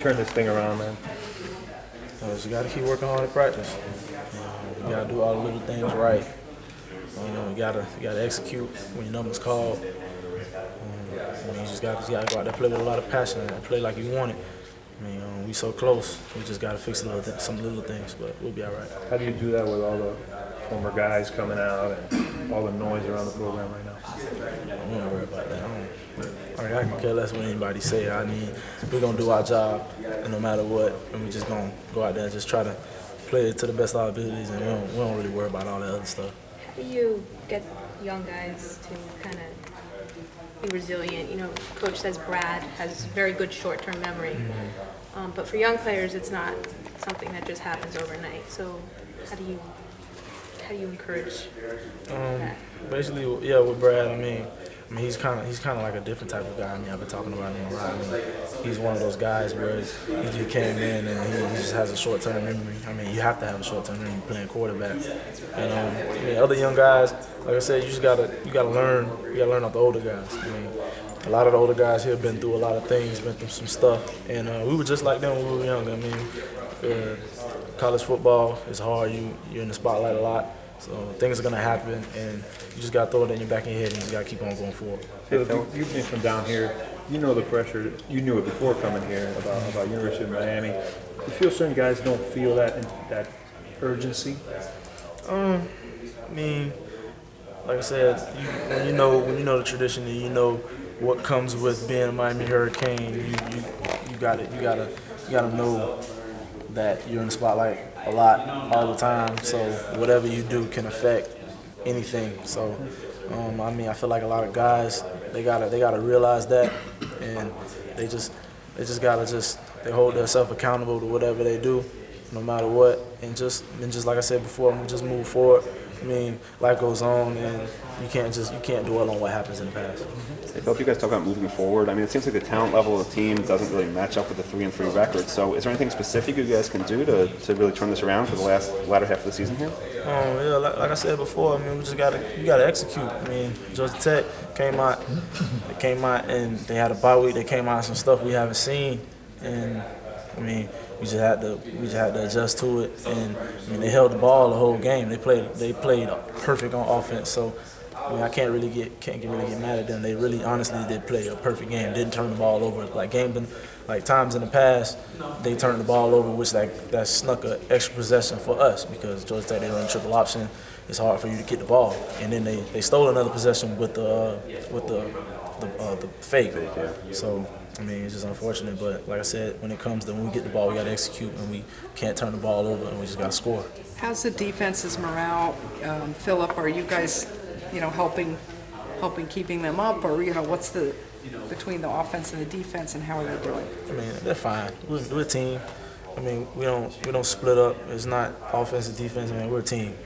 Turn this thing around, man. You got to keep working hard at practice. You got to do all the little things right. You got to execute when your number's called. You just got to go out there, play with a lot of passion, and play like you want it. We so close. We just got to fix some little things, but we'll be all right. How do you do that with all the former guys coming out and all the noise around the program right now? I'm not worried about that. I can care less what anybody say. We're going to do our job, and no matter what, and we're just going to go out there and just try to play it to the best of our abilities, and we don't really worry about all that other stuff. How do you get young guys to kind of be resilient? Coach says Brad has very good short-term memory, but for young players, it's not something that just happens overnight. So how do you encourage that? Basically, with Brad, he's kind of like a different type of guy. I've been talking about him a lot. He's one of those guys where he just came in and he just has a short-term memory. You have to have a short-term memory playing quarterback. And other young guys, like I said, you gotta learn. You gotta learn off the older guys. A lot of the older guys here have been through a lot of things, been through some stuff, and we were just like them when we were younger. College football is hard. You're in the spotlight a lot. So things are going to happen, and you just got to throw it in your back of your head, and you just got to keep on going forward. Phillip, you've been from down here. You know the pressure. You knew it before coming here about University of Miami. You feel certain guys don't feel that urgency? Like I said, when you know the tradition and you know what comes with being a Miami Hurricane, you gotta know that you're in the spotlight a lot, all the time. So whatever you do can affect anything. So I feel like a lot of guys they gotta realize that, and they hold themselves accountable to whatever they do, no matter what. And just like I said before, just move forward. Life goes on, and you can't dwell on what happens in the past. Hey, Phillip, you guys talk about moving forward. It seems like the talent level of the team doesn't really match up with the 3-3 record. So, is there anything specific you guys can do to really turn this around for the latter half of the season here? Like I said before, we just gotta execute. Georgia Tech came out, and they had a bye week. They came out with some stuff we haven't seen, and we just had to adjust to it, and they held the ball the whole game. They played perfect on offense. So I can't really get mad at them. They really honestly did play a perfect game. Didn't turn the ball over like times in the past. They turned the ball over, which that snuck an extra possession for us because Georgia Tech, they run triple option. It's hard for you to get the ball, and then they stole another possession with the fake. So. It's just unfortunate, but like I said, when we get the ball, we got to execute, and we can't turn the ball over, and we just got to score. How's the defense's morale, Phillip? Are you guys, helping keeping them up, or what's the between the offense and the defense, and how are they doing? They're fine. We're a team. We don't split up. It's not offense and defense. We're a team.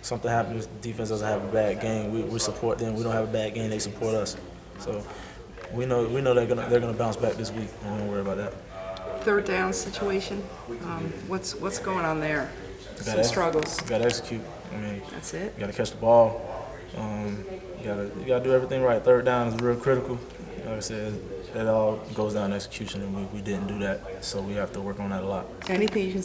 Something happens, defense doesn't have a bad game. We support them. We don't have a bad game. They support us. So. We know they're gonna bounce back this week, and we don't worry about that. Third down situation. What's going on there? Some struggles. You gotta execute. That's it. You gotta catch the ball. You gotta do everything right. Third down is real critical. Like I said, it all goes down to execution, and we didn't do that, so we have to work on that a lot. Anything you can